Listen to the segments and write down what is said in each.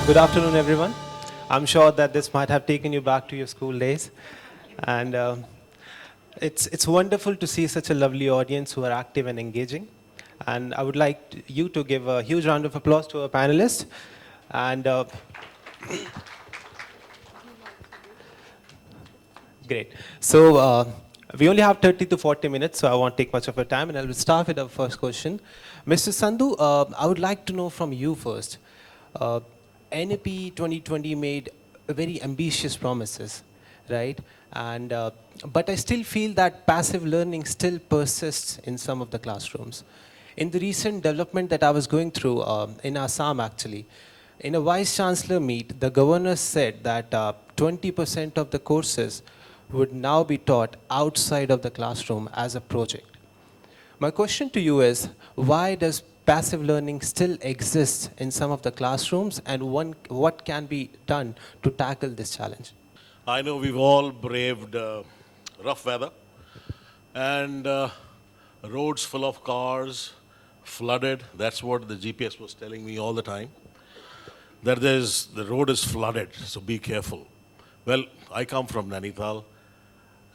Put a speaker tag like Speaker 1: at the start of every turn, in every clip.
Speaker 1: Good afternoon, everyone. I'm sure that this might have taken you back to your school days. And it's wonderful to see such a lovely audience who are active and engaging. And I would like you to give a huge round of applause to our panelists. And great. So we only have 30 to 40 minutes, so I won't take much of your time. And I will start with our first question. Mr. Sandhu, I would like to know from you first. NAP 2020 made very ambitious promises, right? And but I still feel that passive learning still persists in some of the classrooms. In the recent development that I was going through in Assam, actually, in a vice chancellor meet, the governor said that 20% of the courses would now be taught outside of the classroom as a project. My question to you is, why does passive learning still exist in some of the classrooms, and what can be done to tackle this challenge?
Speaker 2: I know we've all braved rough weather and roads full of cars, flooded. That's what the GPS was telling me all the time, that the road is flooded, so be careful. Well, I come from Nainital,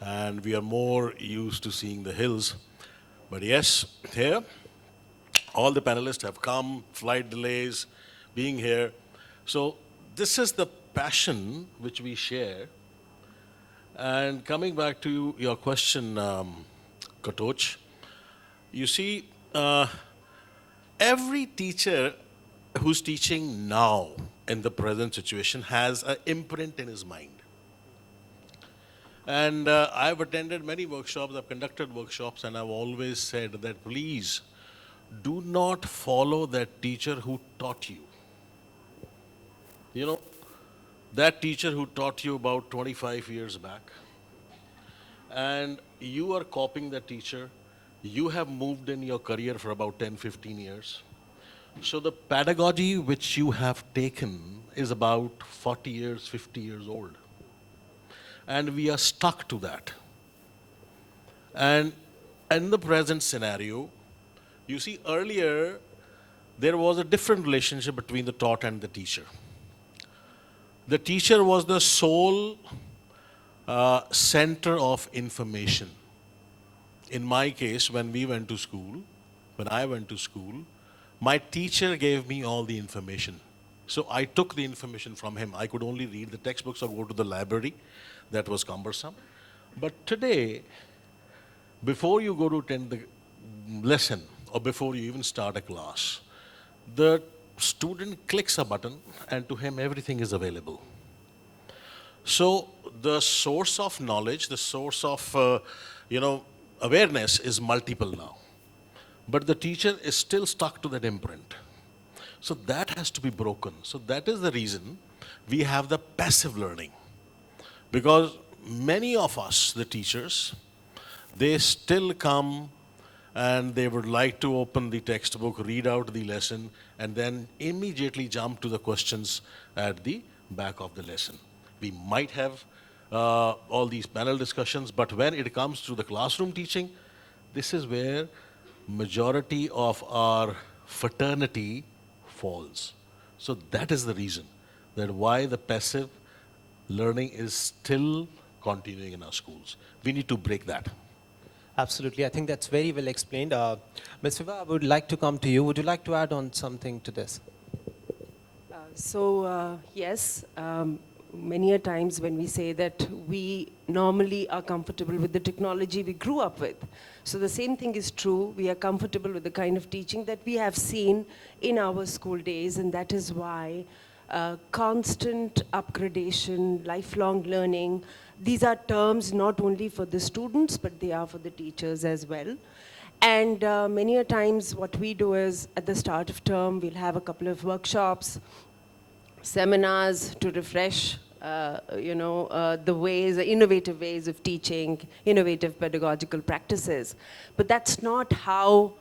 Speaker 2: and we are more used to seeing the hills. But yes, here, all the panelists have come, flight delays, being here. So this is the passion which we share. And coming back to your question, Katoch, you see, every teacher who's teaching now in the present situation has an imprint in his mind. And I've attended many workshops, I've conducted workshops, and I've always said that please do not follow that teacher who taught you. You know, that teacher who taught you about 25 years back, and you are copying that teacher. You have moved in your career for about 10, 15 years. So the pedagogy which you have taken is about 40 years, 50 years old. And we are stuck to that. And in the present scenario, you see, earlier, there was a different relationship between the taught and the teacher. The teacher was the sole center of information. In my case, when I went to school, my teacher gave me all the information. So I took the information from him. I could only read the textbooks or go to the library. That was cumbersome. But today, before you go to attend the lesson, or before you even start a class, the student clicks a button and to him everything is available. So the source of knowledge, the source of awareness is multiple now. But the teacher is still stuck to that imprint. So that has to be broken. So that is the reason we have the passive learning. Because many of us, the teachers, they still come and they would like to open the textbook, read out the lesson, and then immediately jump to the questions at the back of the lesson. We might have all these panel discussions, but when it comes to the classroom teaching, this is where majority of our fraternity falls. So that is the reason that why the passive learning is still continuing in our schools. We need to break that.
Speaker 1: Absolutely. I think that's very well explained. Ms. Vibha, I would like to come to you. Would you like to add on something to this?
Speaker 3: Yes, many a times when we say that we normally are comfortable with the technology we grew up with. So the same thing is true. We are comfortable with the kind of teaching that we have seen in our school days, and that is why constant upgradation, lifelong learning, these are terms not only for the students, but they are for the teachers as well. And many a times what we do is at the start of term, we'll have a couple of workshops, seminars to refresh the innovative ways of teaching, innovative pedagogical practices. But that's not how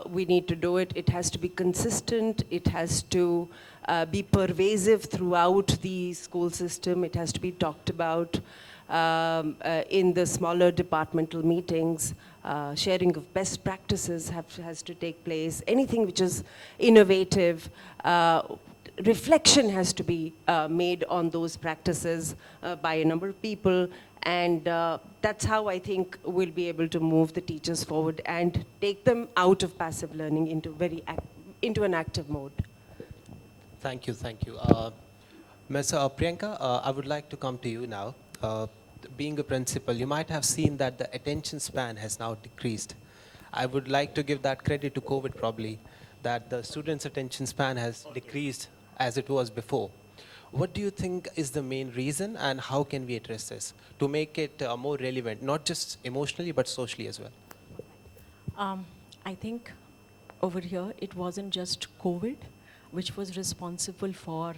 Speaker 3: we need to do it. It has to be consistent. It has to be pervasive throughout the school system. It has to be talked about in the smaller departmental meetings. Sharing of best practices has to take place. Anything which is innovative, reflection has to be made on those practices by a number of people. And that's how I think we'll be able to move the teachers forward and take them out of passive learning into into an active mode.
Speaker 1: Thank you, thank you. Ms. Priyanka, I would like to come to you now. Being a principal, you might have seen that the attention span has now decreased. I would like to give that credit to COVID probably, that the students' attention span has decreased as it was before. What do you think is the main reason, and how can we address this to make it more relevant, not just emotionally but socially as well?
Speaker 4: I think over here it wasn't just COVID which was responsible for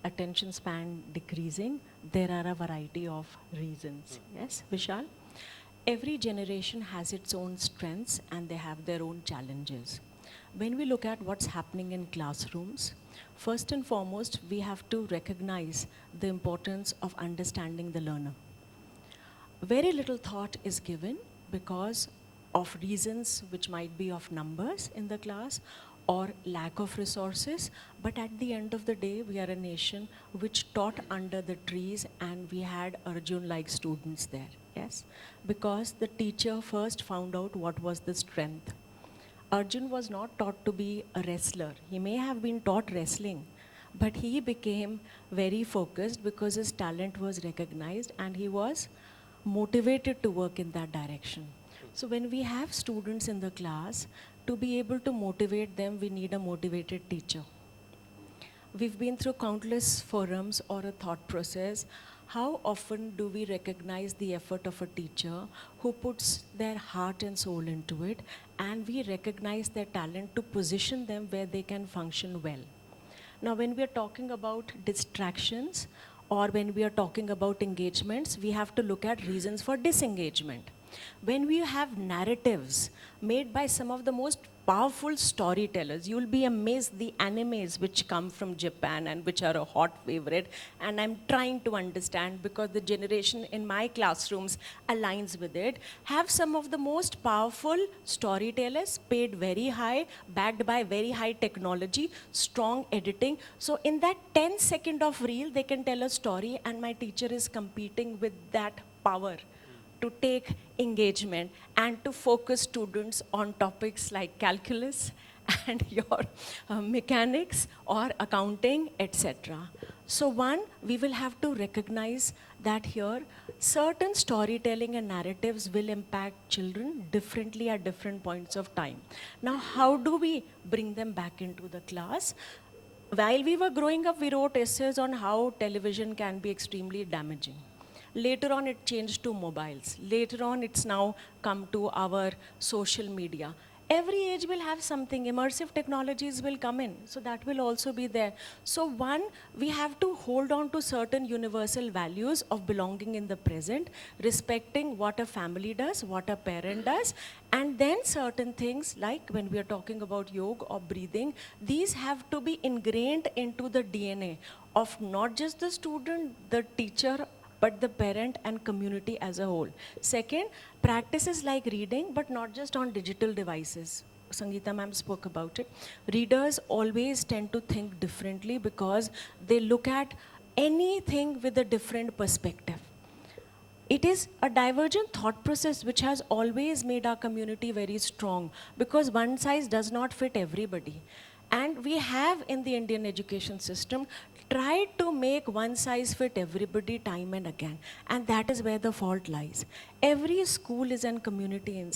Speaker 4: attention span decreasing. There are a variety of reasons. Yes, Vishal? Every generation has its own strengths and they have their own challenges. When we look at what's happening in classrooms, first and foremost, we have to recognize the importance of understanding the learner. Very little thought is given because of reasons which might be of numbers in the class or lack of resources, but at the end of the day, we are a nation which taught under the trees and we had Arjun-like students there, yes? Because the teacher first found out what was the strength. Arjun was not taught to be a wrestler. He may have been taught wrestling, but he became very focused because his talent was recognized and he was motivated to work in that direction. So when we have students in the class, to be able to motivate them, we need a motivated teacher. We've been through countless forums or a thought process. How often do we recognize the effort of a teacher who puts their heart and soul into it, and we recognize their talent to position them where they can function well? Now, when we are talking about distractions or when we are talking about engagements, we have to look at reasons for disengagement. When we have narratives made by some of the most powerful storytellers, you'll be amazed the animes which come from Japan and which are a hot favorite, and I'm trying to understand because the generation in my classrooms aligns with it, have some of the most powerful storytellers paid very high, backed by very high technology, strong editing. So in that 10-second of reel, they can tell a story and my teacher is competing with that power to take engagement and to focus students on topics like calculus and your mechanics or accounting, etc. So one, we will have to recognize that here certain storytelling and narratives will impact children differently at different points of time. Now, how do we bring them back into the class? While we were growing up, we wrote essays on how television can be extremely damaging. Later on, it changed to mobiles. Later on, it's now come to our social media. Every age will have something. Immersive technologies will come in. So that will also be there. So one, we have to hold on to certain universal values of belonging in the present, respecting what a family does, what a parent does, and then certain things like when we are talking about yoga or breathing, these have to be ingrained into the DNA of not just the student, the teacher, but the parent and community as a whole. Second, practices like reading, but not just on digital devices. Sangeeta ma'am spoke about it. Readers always tend to think differently because they look at anything with a different perspective. It is a divergent thought process which has always made our community very strong because one size does not fit everybody. And we have in the Indian education system tried to make one size fit everybody time and again. And that is where the fault lies. Every school is a community in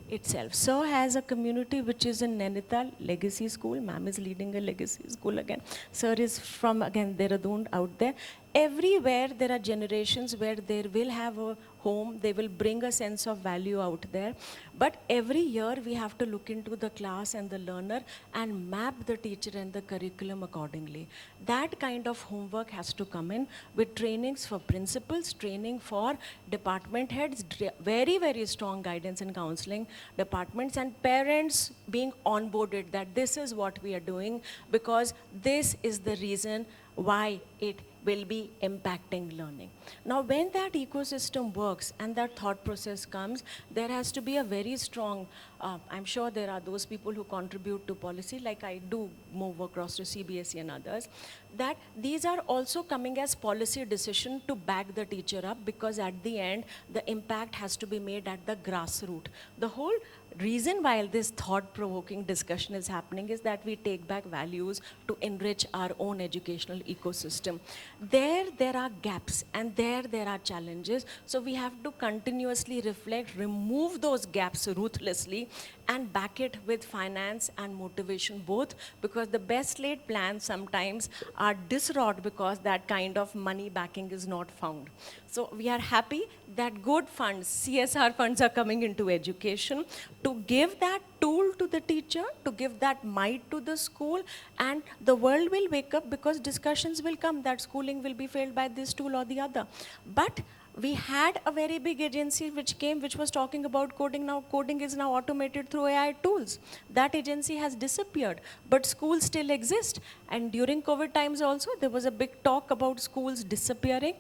Speaker 4: itself. So has a community which is in Nainital, legacy school. Ma'am is leading a legacy school again. Sir is from, again, Dehradun out there. Everywhere there are generations where they will have a home, they will bring a sense of value out there. But every year we have to look into the class and the learner and map the teacher and the curriculum accordingly. That kind of homework has to come in with trainings for principals, training for department heads, very, very strong guidance and counseling departments, and parents being onboarded that this is what we are doing because this is the reason why it will be impacting learning. Now, when that ecosystem works and that thought process comes, there has to be a very strong, I'm sure there are those people who contribute to policy, like I do move across to CBSE and others, that these are also coming as policy decision to back the teacher up, because at the end, the impact has to be made at the grassroots. The whole reason why this thought-provoking discussion is happening is that we take back values to enrich our own educational ecosystem. There are gaps, and there are challenges. So we have to continuously reflect, remove those gaps ruthlessly, and back it with finance and motivation both, because the best laid plans sometimes are disrupted because that kind of money backing is not found. So we are happy that good funds, CSR funds, are coming into education to give that tool to the teacher, to give that might to the school, and the world will wake up, because discussions will come that schooling will be failed by this tool or the other. But we had a very big agency which came, which was talking about coding. Now coding is now automated through AI tools. That agency has disappeared, but schools still exist. And during COVID times also, there was a big talk about schools disappearing.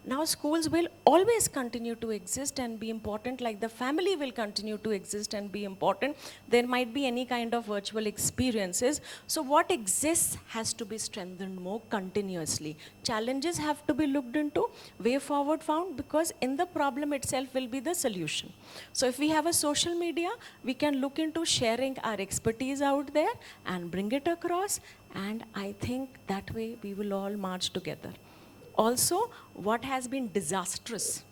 Speaker 4: Now schools will always continue to exist and be important, like the family will continue to exist and be important. There might be any kind of virtual experiences. So what exists has to be strengthened more continuously. Challenges have to be looked into, way forward found, because in the problem itself will be the solution. So if we have a social media, we can look into sharing our expertise out there and bring it across. And I think that way we will all march together. Also, what has been disastrous,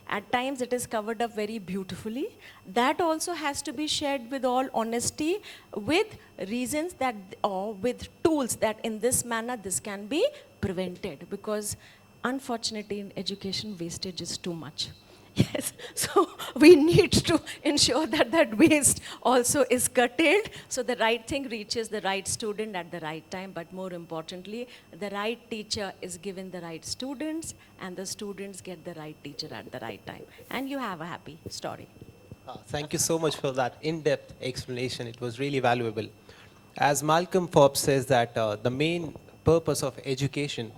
Speaker 4: at times it is covered up very beautifully. That also has to be shared with all honesty, with reasons that, or with tools that in this manner this can be prevented, because unfortunately in education wastage is too much. Yes, so we need to ensure that that waste also is curtailed, so the right thing reaches the right student at the right time, but more importantly, the right teacher is given the right students, and the students get the right teacher at the right time. And you have a happy story.
Speaker 1: Thank you so much for that in-depth explanation. It was really valuable. As Malcolm Forbes says that the main purpose of education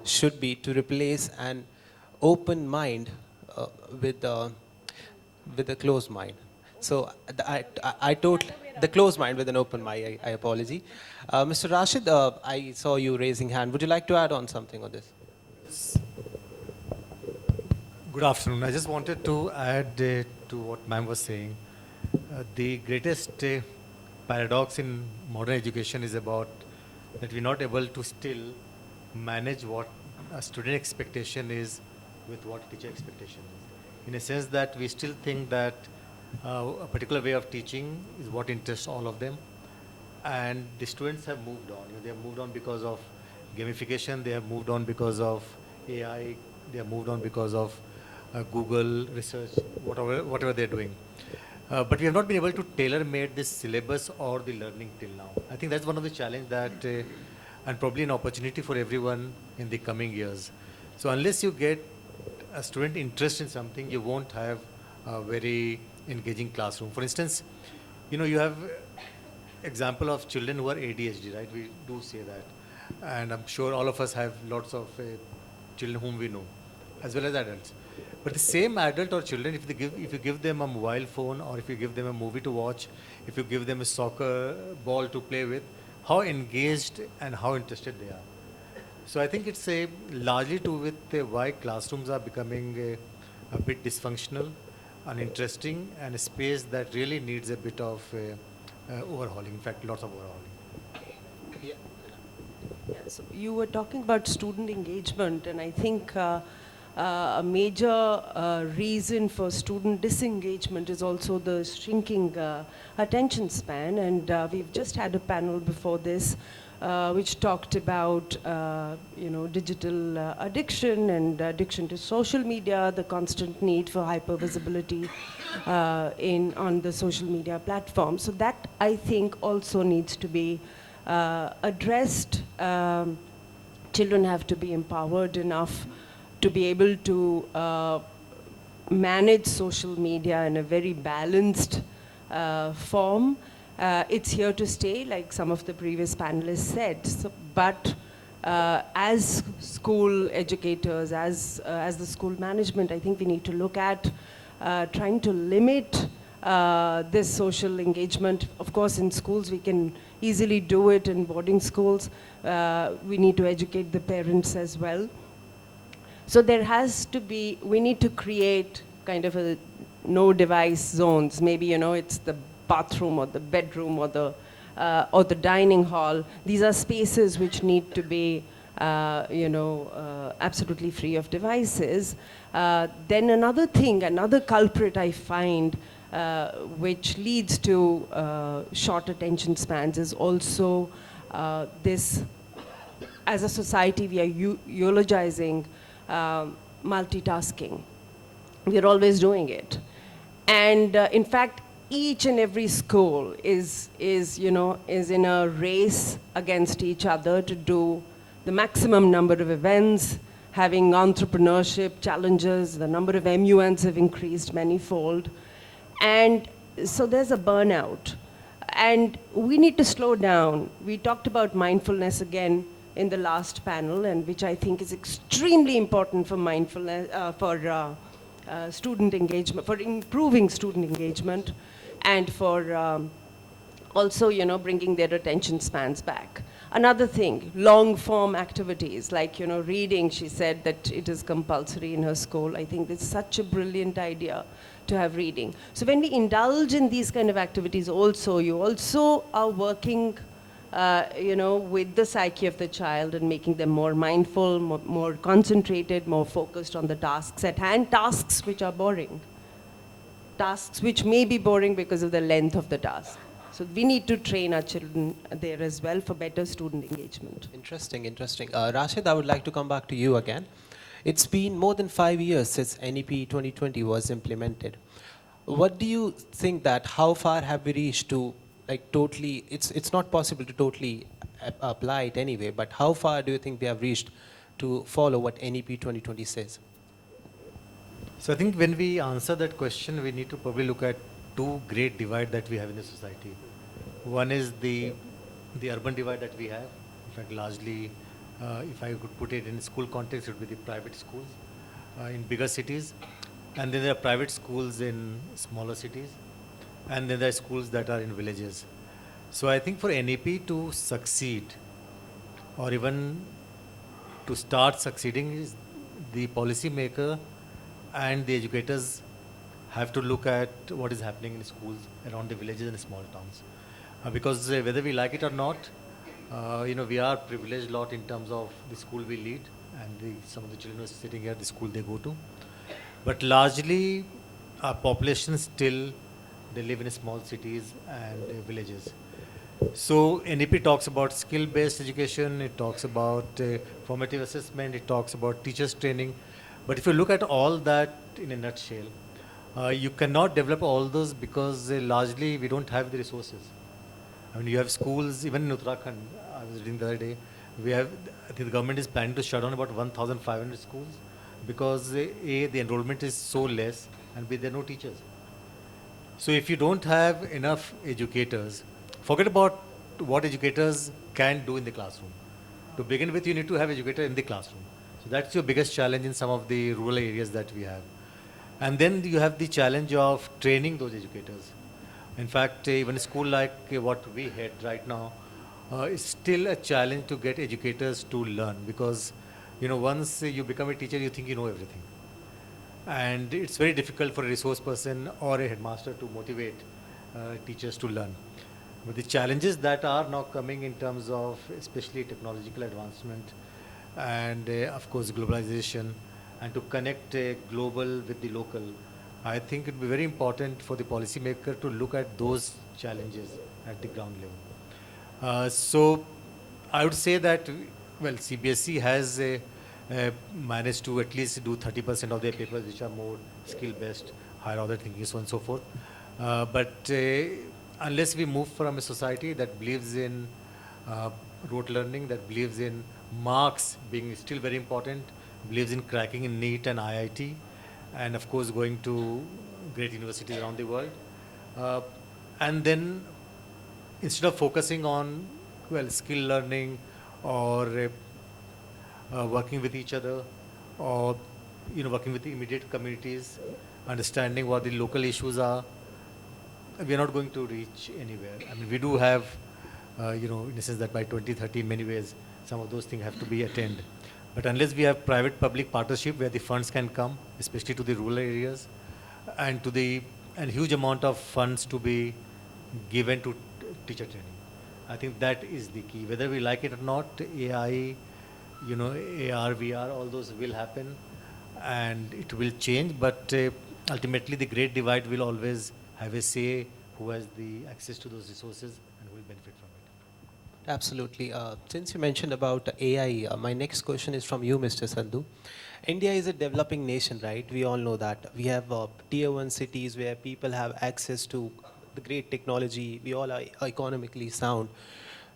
Speaker 1: should be to replace an open mind with a closed mind. So I totally, the closed mind with an open mind, I apology. Mr. Rashid, I saw you raising hand. Would you like to add on something on this?
Speaker 5: Good afternoon. I just wanted to add to what ma'am was saying. The greatest paradox in modern education is about that we're not able to still manage what a student expectation is with what teacher expectation is. In a sense that we still think that a particular way of teaching is what interests all of them. And the students have moved on. They have moved on because of gamification. They have moved on because of AI. They have moved on because of Google research, whatever they're doing. But we have not been able to tailor-made this syllabus or the learning till now. I think that's one of the challenges that, and probably an opportunity for everyone in the coming years. So unless you get a student interest in something, you won't have a very engaging classroom. For instance, you have example of children who are ADHD, right? We do say that. And I'm sure all of us have lots of children whom we know, as well as adults. But the same adult or children, if you give them a mobile phone, or if you give them a movie to watch, if you give them a soccer ball to play with, how engaged and how interested they are. So I think it's largely to do with why classrooms are becoming a bit dysfunctional, uninteresting, and a space that really needs a bit of overhauling. In fact, lots of overhauling.
Speaker 3: Yeah, so you were talking about student engagement, and I think a major reason for student disengagement is also the shrinking attention span. And we've just had a panel before this which talked about digital addiction and addiction to social media, the constant need for hypervisibility on the social media platform. So that, I think, also needs to be addressed. Children have to be empowered enough to be able to manage social media in a very balanced form. It's here to stay, like some of the previous panelists said. So, but as school educators, as the school management, I think we need to look at trying to limit this social engagement. Of course, in schools, we can easily do it in boarding schools. We need to educate the parents as well. So there has to be, we need to create kind of a no device zones. Maybe, you know, it's the bathroom or the bedroom or the dining hall. These are spaces which need to be, absolutely free of devices. Then another thing, another culprit I find, which leads to short attention spans is also this, as a society, we are eulogizing multitasking. We are always doing it. And in fact, each and every school is in a race against each other to do the maximum number of events, having entrepreneurship challenges. The number of MUNs have increased manifold. And so there's a burnout. And we need to slow down. We talked about mindfulness again in the last panel, and which I think is extremely important for mindfulness, student engagement, for improving student engagement, and for also, bringing their attention spans back. Another thing, long form activities, like, reading. She said that it is compulsory in her school. I think it's such a brilliant idea to have reading. So when we indulge in these kind of activities also, you also are working with the psyche of the child and making them more mindful, more concentrated, more focused on the tasks at hand, tasks which are boring, tasks which may be boring because of the length of the task. So we need to train our children there as well for better student engagement.
Speaker 1: Interesting. Rashid, I would like to come back to you again. It's been more than 5 years since NEP 2020 was implemented. What do you think that, how far have we reached to, like, totally, it's not possible to totally apply it anyway, but how far do you think we have reached to follow what NEP 2020 says?
Speaker 5: So I think when we answer that question, we need to probably look at two great divides that we have in the society. One is the urban divide that we have. In fact, largely, if I could put it in school context, it would be the private schools in bigger cities. And then there are private schools in smaller cities. And then there are schools that are in villages. So I think for NEP to succeed, or even to start succeeding, is the policymaker and the educators have to look at what is happening in schools around the villages and small towns. Because whether we like it or not, we are privileged lot in terms of the school we lead, and some of the children who are sitting here, the school they go to. But largely, our population still, they live in small cities and villages. So NEP talks about skill-based education, it talks about formative assessment, it talks about teachers training. But if you look at all that in a nutshell, you cannot develop all those because largely we don't have the resources. I mean, you have schools, even in Uttarakhand, I was reading the other day, I think the government is planning to shut down about 1,500 schools because A, the enrollment is so less, and B, there are no teachers. So if you don't have enough educators, forget about what educators can do in the classroom. To begin with, you need to have educators in the classroom. So that's your biggest challenge in some of the rural areas that we have. And then you have the challenge of training those educators. In fact, even a school like what we head right now, is still a challenge to get educators to learn, because once you become a teacher, you think you know everything. And it's very difficult for a resource person or a headmaster to motivate teachers to learn. But the challenges that are now coming in terms of especially technological advancement and of course globalization, and to connect global with the local, I think it would be very important for the policymaker to look at those challenges at the ground level. So I would say that, well, CBSE has managed to at least do 30% of their papers which are more skill-based, higher order thinking, so on and so forth. But unless we move from a society that believes in rote learning, that believes in marks being still very important, believes in cracking in NEET and IIT, and of course going to great universities around the world. And then instead of focusing on, well, skill learning or working with each other, or working with the immediate communities, understanding what the local issues are, we are not going to reach anywhere. I mean, we do have, in a sense that by 2030, in many ways, some of those things have to be attained. But unless we have private-public partnership where the funds can come, especially to the rural areas, and huge amount of funds to be given to teacher training, I think that is the key. Whether we like it or not, AI, AR, VR, all those will happen, and it will change. But ultimately, the great divide will always have a say who has the access to those resources and who will benefit from it.
Speaker 1: Absolutely. Since you mentioned about AI, my next question is from you, Mr. Sandhu. India is a developing nation, right? We all know that. We have tier 1 cities where people have access to the great technology. We all are economically sound.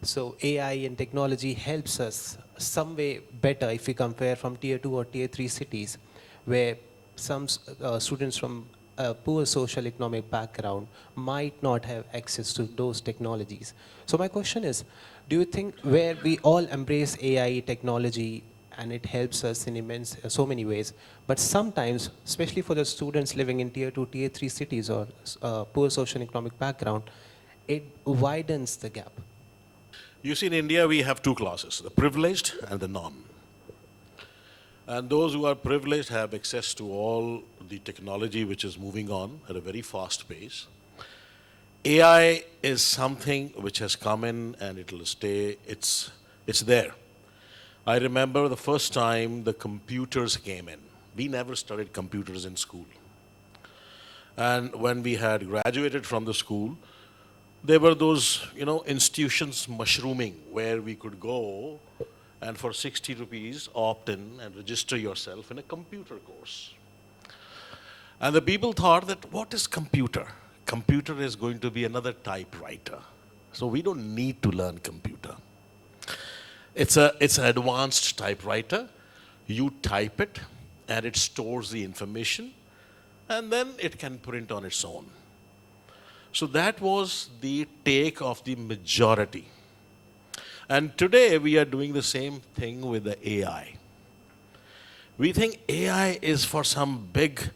Speaker 1: So AI and technology helps us some way better if we compare from tier 2 or tier 3 cities, where some students from a poor social economic background might not have access to those technologies. So my question is, do you think where we all embrace AI technology and it helps us in so many ways, but sometimes, especially for the students living in tier 2, tier 3 cities or poor social economic background, it widens the gap?
Speaker 2: You see, in India, we have two classes, the privileged and the non. And those who are privileged have access to all the technology which is moving on at a very fast pace. AI is something which has come in and it will stay, it's there. I remember the first time the computers came in. We never studied computers in school. And when we had graduated from the school, there were those, institutions mushrooming where we could go and for 60 rupees opt in and register yourself in a computer course. And the people thought that, what is computer? Computer is going to be another typewriter. So we don't need to learn computer. It's an advanced typewriter. You type it and it stores the information and then it can print on its own. So that was the take of the majority. And today we are doing the same thing with the AI. We think AI is for some big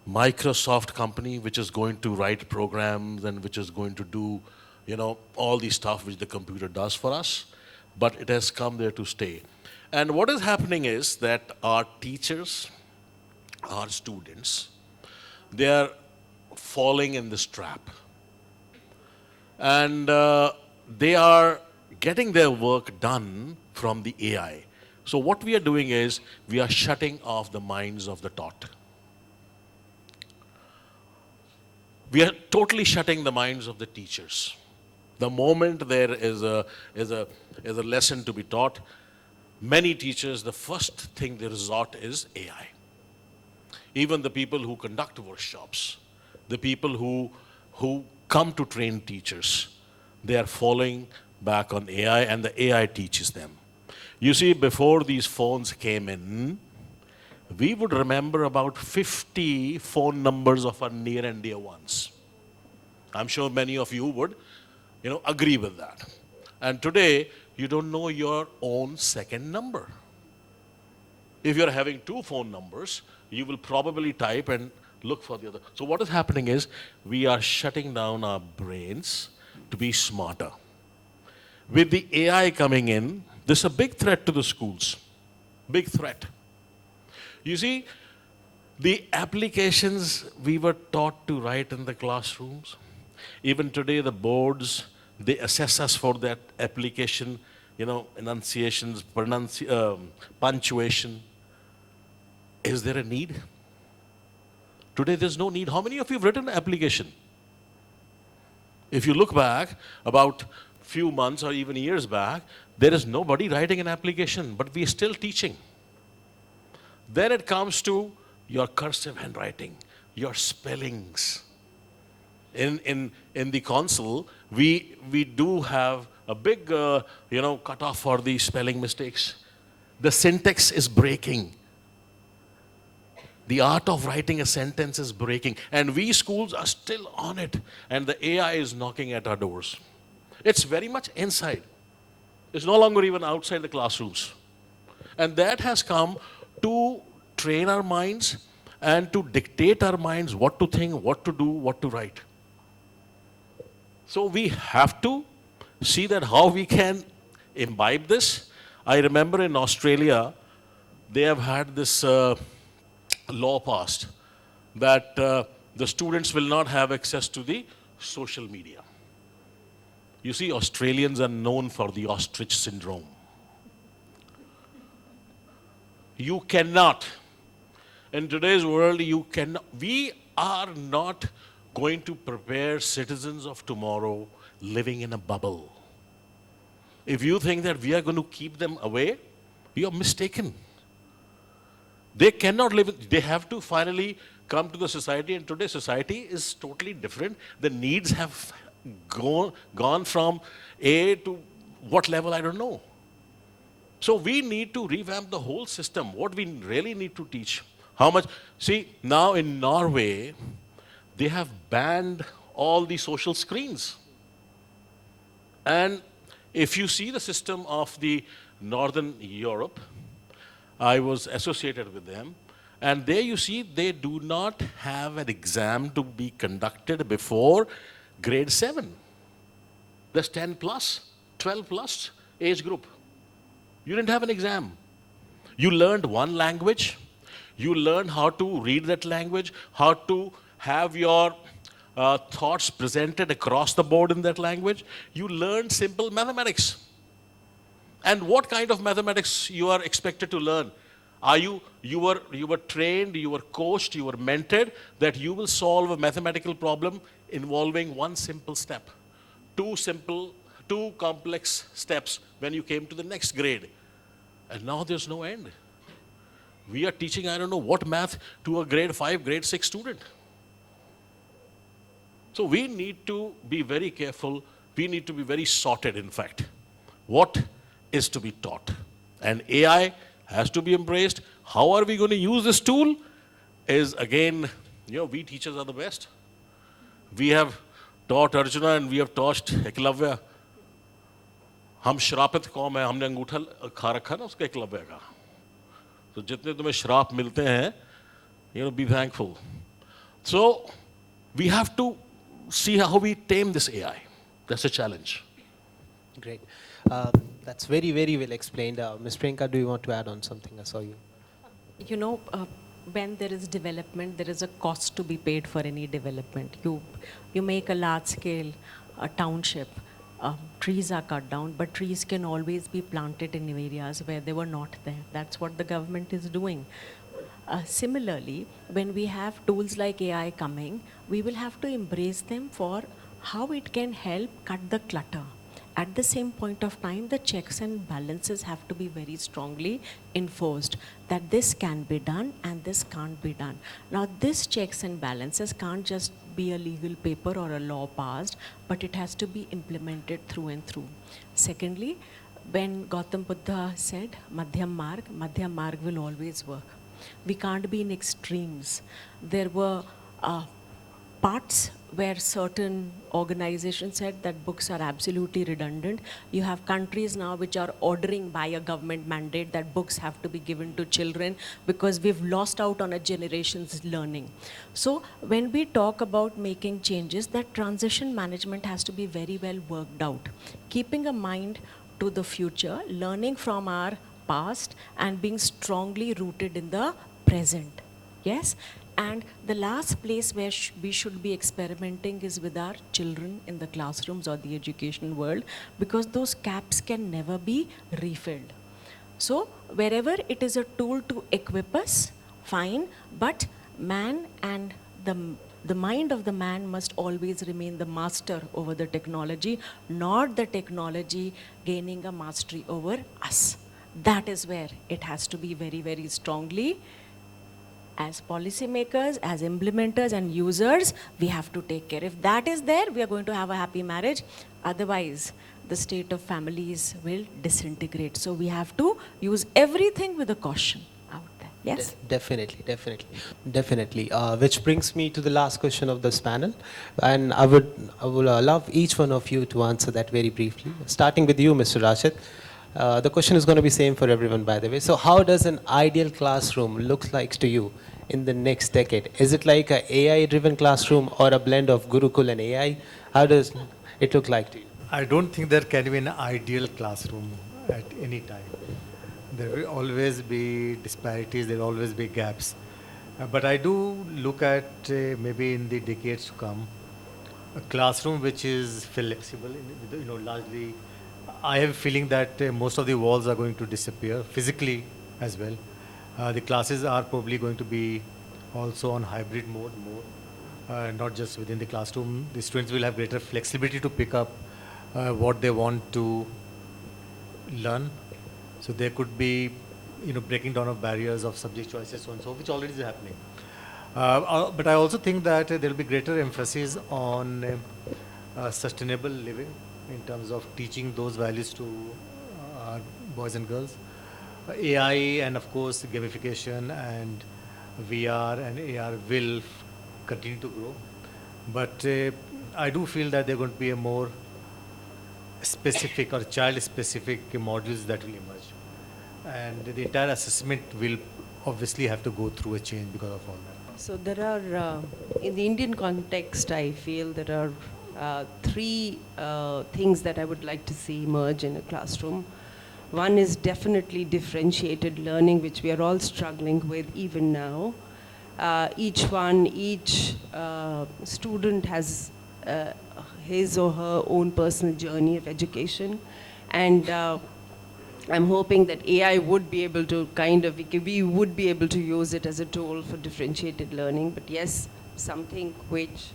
Speaker 2: Microsoft company which is going to write programs and which is going to do, all the stuff which the computer does for us. But it has come there to stay. And what is happening is that our teachers, our students, they are falling in this trap. And they are getting their work done from the AI. So what we are doing is we are shutting off the minds of the taught. We are totally shutting the minds of the teachers. The moment there is a lesson to be taught, many teachers, the first thing they resort is AI. Even the people who conduct workshops, the people who come to train teachers, they are falling back on AI and the AI teaches them. You see, before these phones came in, we would remember about 50 phone numbers of our near and dear ones. I'm sure many of you would, agree with that. And today, you don't know your own second number. If you're having two phone numbers, you will probably type and look for the other. So what is happening is we are shutting down our brains to be smarter. With the AI coming in, this is a big threat to the schools. Big threat. You see, the applications we were taught to write in the classrooms, even today the boards, they assess us for that application, enunciations, punctuation. Is there a need? Today there's no need. How many of you have written an application? If you look back about few months or even years back, there is nobody writing an application, but we are still teaching. Then it comes to your cursive handwriting, your spellings. In the console, we do have a big cutoff for the spelling mistakes. The syntax is breaking. The art of writing a sentence is breaking, and we schools are still on it, and the AI is knocking at our doors. It's very much inside. It's no longer even outside the classrooms. And that has come to train our minds and to dictate our minds what to think, what to do, what to write. So we have to see that how we can imbibe this. I remember in Australia, they have had this law passed that the students will not have access to the social media. You see, Australians are known for the ostrich syndrome. You cannot, in today's world, you cannot, we are not going to prepare citizens of tomorrow living in a bubble. If you think that we are going to keep them away, you are mistaken. They cannot live, they have to finally come to the society, and today's society is totally different. The needs have gone from A to what level, I don't know. So we need to revamp the whole system. What we really need to teach. How much, see, now in Norway, they have banned all the social screens. And if you see the system of the Northern Europe, I was associated with them, and there you see they do not have an exam to be conducted before grade 7. That's 10 plus, 12 plus age group. You didn't have an exam. You learned one language. You learned how to read that language, how to have your thoughts presented across the board in that language. You learned simple mathematics. And what kind of mathematics you are expected to learn? You were trained, you were coached, you were mentored that you will solve a mathematical problem involving one simple step. Two complex steps when you came to the next grade. And now there's no end. We are teaching, I don't know what math to a grade 5, grade 6 student. So we need to be very careful. We need to be very sorted, in fact. What is to be taught? And AI has to be embraced. How are we going to use this tool? Is again, we teachers are the best. We have taught Arjuna and we have taught Eklavya. हम श्रापित कौम है, हमने अंगूठा खा रखा ना उसका एकलव्य का. तो जितने तुम्हें श्राप मिलते हैं, be thankful. So we have to see how we tame this AI. That's a challenge.
Speaker 1: Great. That's very, very well explained. Ms. Priyanka, do you want to add on something? I saw you.
Speaker 4: When there is development, there is a cost to be paid for any development. You make a large scale township. Trees are cut down, but trees can always be planted in areas where they were not there. That's what the government is doing. Similarly, when we have tools like AI coming, we will have to embrace them for how it can help cut the clutter. At the same point of time, the checks and balances have to be very strongly enforced, that this can be done and this can't be done. Now, this checks and balances can't just be a legal paper or a law passed, but it has to be implemented through and through. Secondly, when Gautam Buddha said, Madhyam Marg will always work. We can't be in extremes. There were parts where certain organizations said that books are absolutely redundant. You have countries now which are ordering by a government mandate that books have to be given to children because we've lost out on a generation's learning. So when we talk about making changes, that transition management has to be very well worked out. Keeping a mind to the future, learning from our past and being strongly rooted in the present. Yes? And the last place where we should be experimenting is with our children in the classrooms or the education world, because those caps can never be refilled. So wherever it is a tool to equip us, fine, but man and the mind of the man must always remain the master over the technology, not the technology gaining a mastery over us. That is where it has to be very, very strongly. As policymakers, as implementers and users, we have to take care. If that is there, we are going to have a happy marriage. Otherwise, the state of families will disintegrate. So we have to use everything with a caution out there. Yes?
Speaker 1: Definitely. Which brings me to the last question of this panel. And I will love each one of you to answer that very briefly. Starting with you, Mr. Rashid. The question is going to be same for everyone, by the way. So how does an ideal classroom look like to you in the next decade? Is it like a AI-driven classroom or a blend of Gurukul and AI? How does it look like to you?
Speaker 5: I don't think there can be an ideal classroom at any time. There will always be disparities, there will always be gaps. But I do look at maybe in the decades to come, a classroom which is flexible, largely. I have a feeling that most of the walls are going to disappear physically as well. The classes are probably going to be also on hybrid mode more, not just within the classroom. The students will have greater flexibility to pick up what they want to learn. So there could be, breaking down of barriers of subject choices, so and so, which already is happening. But I also think that there will be greater emphasis on sustainable living in terms of teaching those values to our boys and girls. AI and of course gamification and VR and AR will continue to grow. But I do feel that there are going to be a more specific or child-specific modules that will emerge. And the entire assessment will obviously have to go through a change because of all that.
Speaker 3: So there are, in the Indian context, I feel there are three things that I would like to see emerge in a classroom. One is definitely differentiated learning, which we are all struggling with even now. Each student has his or her own personal journey of education. And I'm hoping that AI would be able to we would be able to use it as a tool for differentiated learning. But yes, something which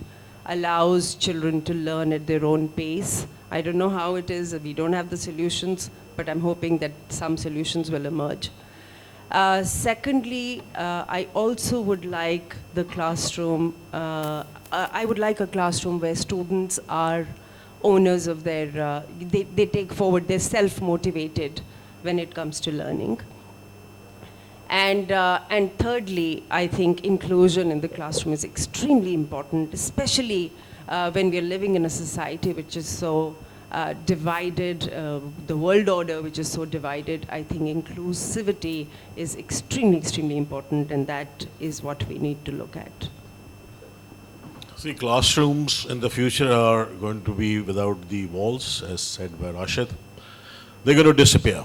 Speaker 3: allows children to learn at their own pace. I don't know how it is, we don't have the solutions, but I'm hoping that some solutions will emerge. Secondly, I also would like the classroom, I would like a classroom where students are owners of their, they take forward, they're self-motivated when it comes to learning. And thirdly, I think inclusion in the classroom is extremely important, especially when we're living in a society which is so divided, the world order which is so divided. I think inclusivity is extremely, extremely important, and that is what we need to look at.
Speaker 2: See, classrooms in the future are going to be without the walls, as said by Rashid. They're going to disappear.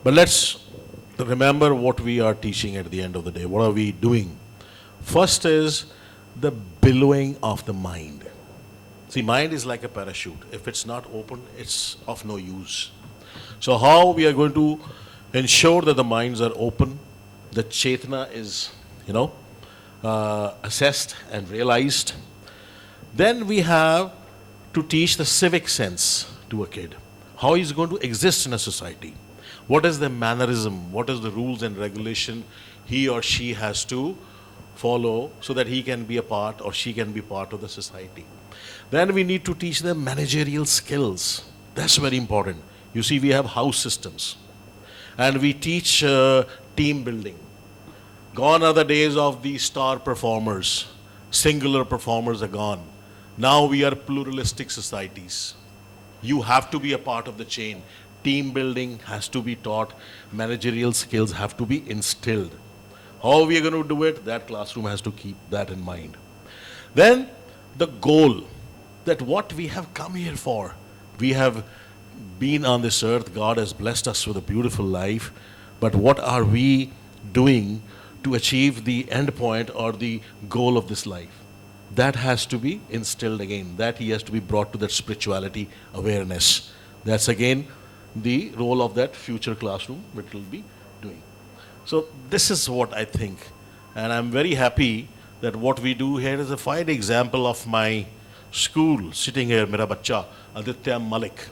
Speaker 2: But let's remember what we are teaching at the end of the day. What are we doing? First is the billowing of the mind. See, mind is like a parachute. If it's not open, it's of no use. So how we are going to ensure that the minds are open, the Chetna is, assessed and realized. Then we have to teach the civic sense to a kid. How he's going to exist in a society. What is the mannerism? What is the rules and regulation he or she has to follow so that he can be a part or she can be part of the society? Then we need to teach them managerial skills. That's very important. You see, we have house systems. And we teach team building. Gone are the days of the star performers. Singular performers are gone. Now we are pluralistic societies. You have to be a part of the chain. Team building has to be taught. Managerial skills have to be instilled. How we are going to do it? That classroom has to keep that in mind. Then the goal, that what we have come here for. We have been on this earth. God has blessed us with a beautiful life. But what are we doing to achieve the end point or the goal of this life? That has to be instilled again. That he has to be brought to that spirituality awareness. That's again the role of that future classroom which will be doing. So this is what I think. And I'm very happy that what we do here is a fine example of my school sitting here, Mera Bacha, Aditya Malik.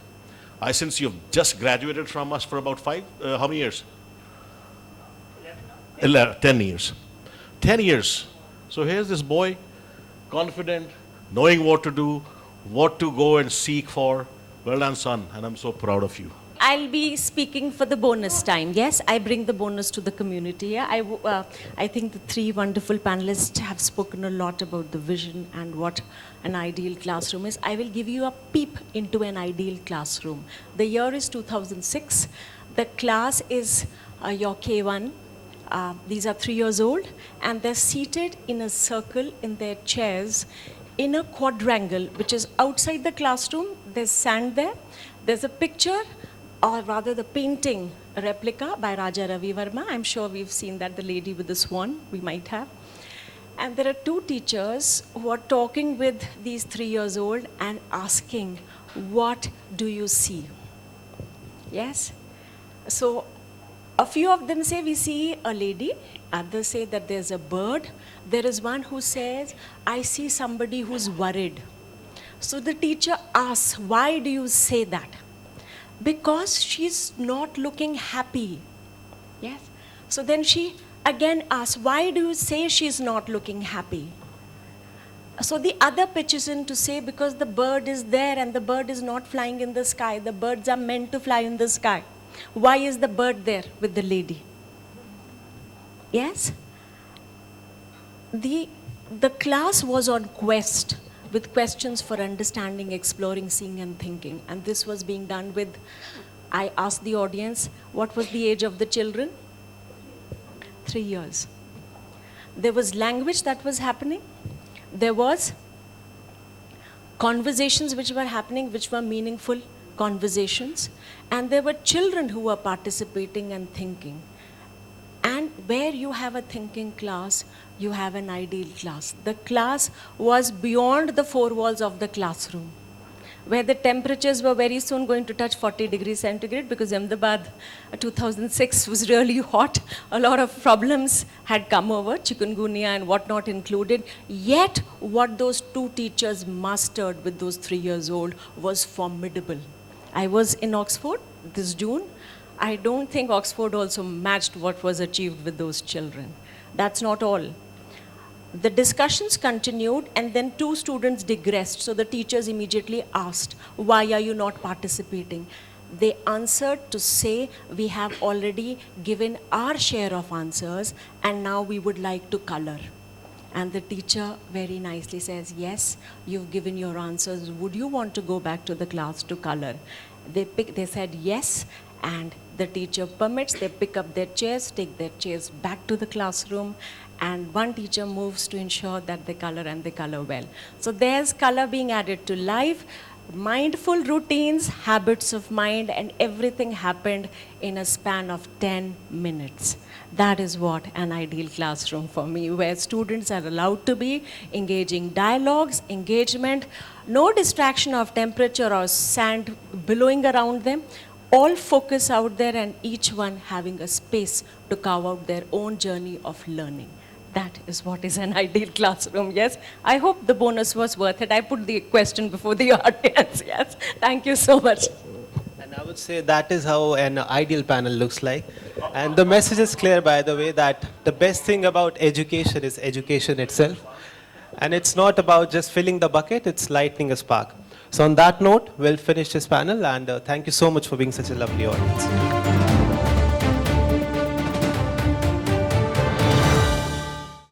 Speaker 2: Since you've just graduated from us for about how many years? 10 years. 10 years. So here's this boy, confident, knowing what to do, what to go and seek for. Well done, son, and I'm so proud of you.
Speaker 4: I'll be speaking for the bonus time. Yes, I bring the bonus to the community. Yeah, I think the three wonderful panelists have spoken a lot about the vision and what an ideal classroom is. I will give you a peep into an ideal classroom. The year is 2006. The class is your K1. These are 3 years old, and they're seated in a circle in their chairs in a quadrangle, which is outside the classroom. There's sand there. There's a picture, or rather the painting, a replica by Raja Ravi Verma. I'm sure we've seen that, the lady with the swan, we might have. And there are two teachers who are talking with these 3 years old and asking, what do you see? Yes? So a few of them say, we see a lady. Others say that there's a bird. There is one who says, I see somebody who's worried. So the teacher asks, why do you say that? Because she's not looking happy. Yes? So then she again asks, why do you say she's not looking happy? So the other pitches in to say, because the bird is there and the bird is not flying in the sky. The birds are meant to fly in the sky. Why is the bird there with the lady? Yes? The class was on quest with questions for understanding, exploring, seeing and thinking. And this was being done with, I asked the audience, what was the age of the children? 3 years. There was language that was happening. There was conversations which were happening, which were meaningful conversations. And there were children who were participating and thinking. And where you have a thinking class, you have an ideal class. The class was beyond the four walls of the classroom, where the temperatures were very soon going to touch 40 degrees centigrade, because Ahmedabad 2006 was really hot. A lot of problems had come over, chikungunya and whatnot included. Yet what those two teachers mastered with those 3 years old was formidable. I was in Oxford this June. I don't think Oxford also matched what was achieved with those children. That's not all. The discussions continued, and then two students digressed. So the teachers immediately asked, why are you not participating? They answered to say, we have already given our share of answers, and now we would like to color. And the teacher very nicely says, yes, you've given your answers. Would you want to go back to the class to color? They said yes, and the teacher permits. They pick up their chairs, take their chairs back to the classroom, and one teacher moves to ensure that they color, and they color well. So there's color being added to life, mindful routines, habits of mind, and everything happened in a span of 10 minutes. That is what an ideal classroom for me, where students are allowed to be engaging dialogues, engagement, no distraction of temperature or sand billowing around them, all focus out there, and each one having a space to carve out their own journey of learning. That is what is an ideal classroom, yes? I hope the bonus was worth it. I put the question before the audience, yes? Thank you so much.
Speaker 1: And I would say that is how an ideal panel looks like. And the message is clear, by the way, that the best thing about education is education itself. And it's not about just filling the bucket, it's lighting a spark. So on that note, we'll finish this panel, and thank you so much for being such a lovely audience.